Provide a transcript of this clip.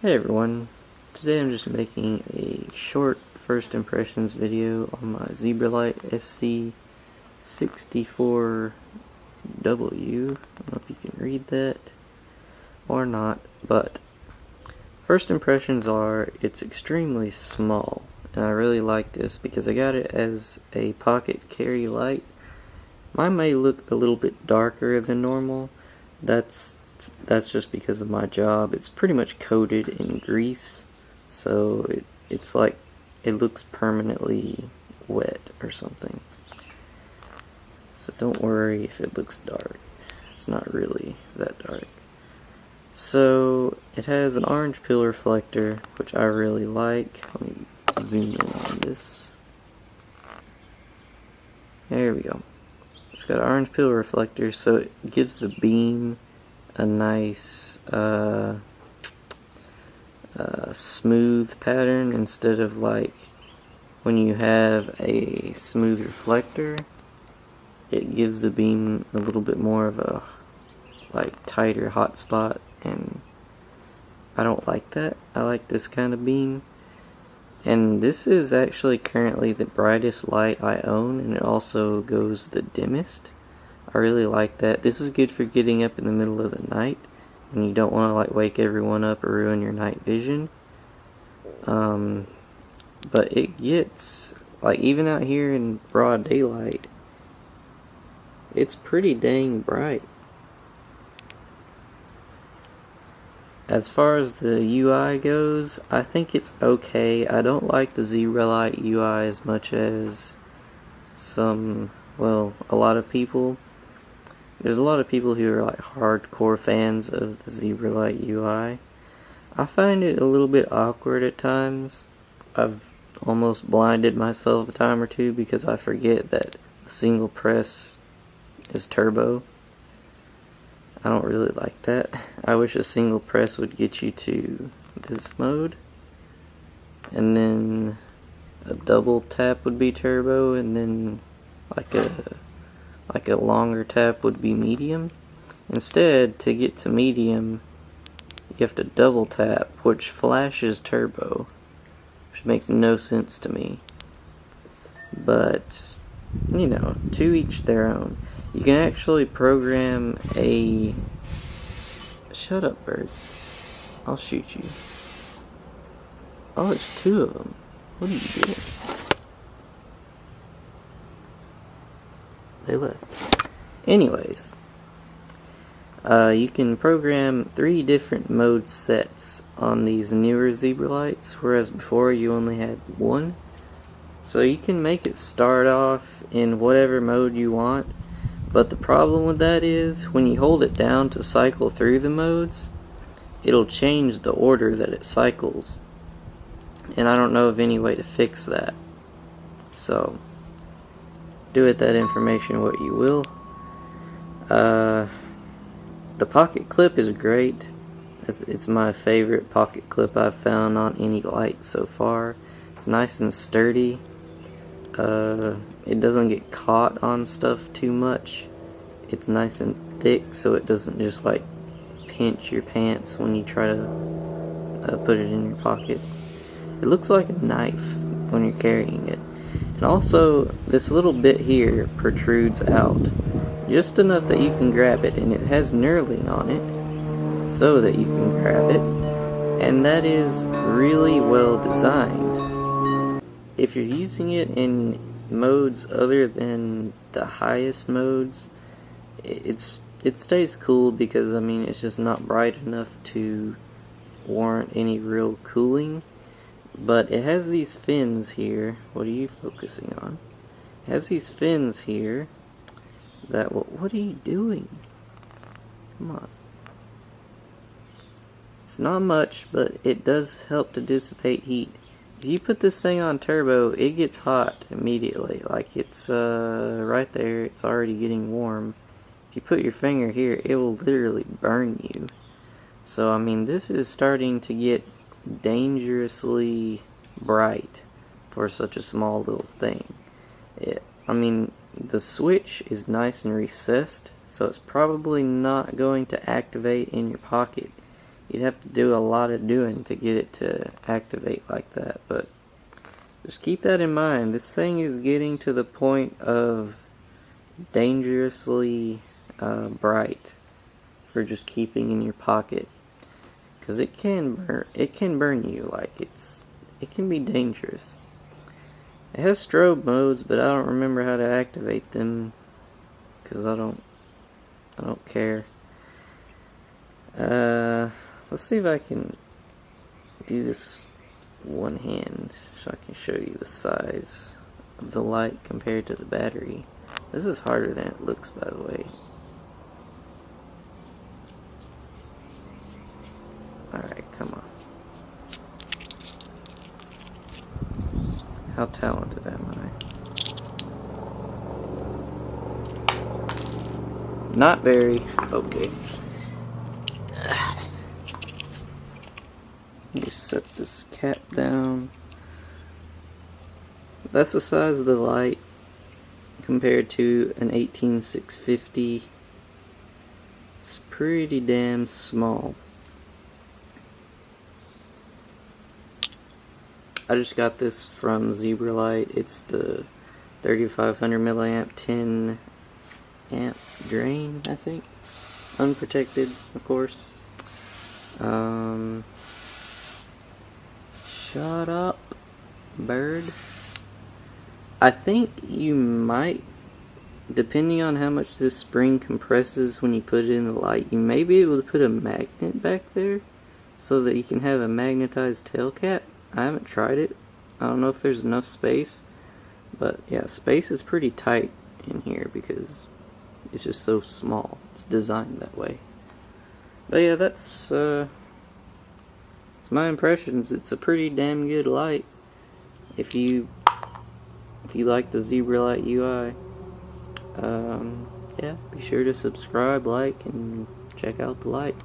Hey everyone, today I'm just making a short first impressions video on my Zebralight SC64w. I don't know if you can read that or not, but first impressions are it's extremely small, and I really like this because I got it as a pocket carry light. Mine may look a little bit darker than normal. That's just because of my job. It's pretty much coated in grease, so it's like it looks permanently wet or something. So don't worry if it looks dark. It's not really that dark. So it has an orange peel reflector, which I really like. Let me zoom in on this. There we go. It's got an orange peel reflector, so it gives the beam a nice smooth pattern instead of like when you have a smooth reflector, it gives the beam a little bit more of a like tighter hot spot, and I don't like that. I like this kind of beam, and this is actually currently the brightest light I own, and it also goes the dimmest. I really like that. This is good for getting up in the middle of the night when you don't want to like wake everyone up or ruin your night vision. But it gets, like, even out here in broad daylight, it's pretty dang bright. As far as the UI goes, I think it's okay. I don't like the Zebralight UI as much as a lot of people. There's a lot of people who are like hardcore fans of the Zebralight UI. I find it a little bit awkward at times. I've almost blinded myself a time or two because I forget that a single press is turbo. I don't really like that. I wish a single press would get you to this mode, and then a double tap would be turbo, and then like a longer tap would be medium. Instead, to get to medium, you have to double tap, which flashes turbo, which makes no sense to me. But, you know, to each their own. You can actually program a... Shut up, bird. I'll shoot you. Oh, it's two of them. What are you doing? They left. Anyways, you can program 3 different mode sets on these newer Zebralights, whereas before you only had 1. So you can make it start off in whatever mode you want, but the problem with that is when you hold it down to cycle through the modes, it'll change the order that it cycles, and I don't know of any way to fix that. So do with that information what you will. The pocket clip is great. It's my favorite pocket clip I've found on any light so far. It's nice and sturdy. It doesn't get caught on stuff too much. It's nice and thick, so it doesn't just like pinch your pants when you try to put it in your pocket. It looks like a knife when you're carrying it. And also, this little bit here protrudes out just enough that you can grab it, and it has knurling on it so that you can grab it, and that is really well designed. If you're using it in modes other than the highest modes, it stays cool because, I mean, it's just not bright enough to warrant any real cooling. But it has these fins here. What are you focusing on? It has these fins here that... What are you doing? Come on. It's not much, but it does help to dissipate heat. If you put this thing on turbo, it gets hot immediately. Like, it's right there. It's already getting warm. If you put your finger here, it will literally burn you. So, I mean, this is starting to get dangerously bright for such a small little thing. I mean, the switch is nice and recessed, so it's probably not going to activate in your pocket you'd have to do a lot of doing to get it to activate like that, but just keep that in mind. This thing is getting to the point of dangerously bright for just keeping in your pocket, because it can burn you. Like, it can be dangerous. It has strobe modes, but I don't remember how to activate them because I don't care. Let's see if I can do this one hand so I can show you the size of the light compared to the battery. This is harder than it looks, by the way. Alright, come on. How talented am I? Not very. Okay. Just set this cap down. That's the size of the light compared to an 18650. It's pretty damn small. I just got this from Zebralight. It's the 3500 milliamp 10 amp drain, I think. Unprotected, of course. Shut up, bird. I think you might, depending on how much this spring compresses when you put it in the light, you may be able to put a magnet back there so that you can have a magnetized tail cap. I haven't tried it. I don't know if there's enough space, but yeah, space is pretty tight in here because it's just so small. It's designed that way. But yeah, that's my impressions. It's a pretty damn good light. If you like the Zebralight UI, yeah, be sure to subscribe, like, and check out the light.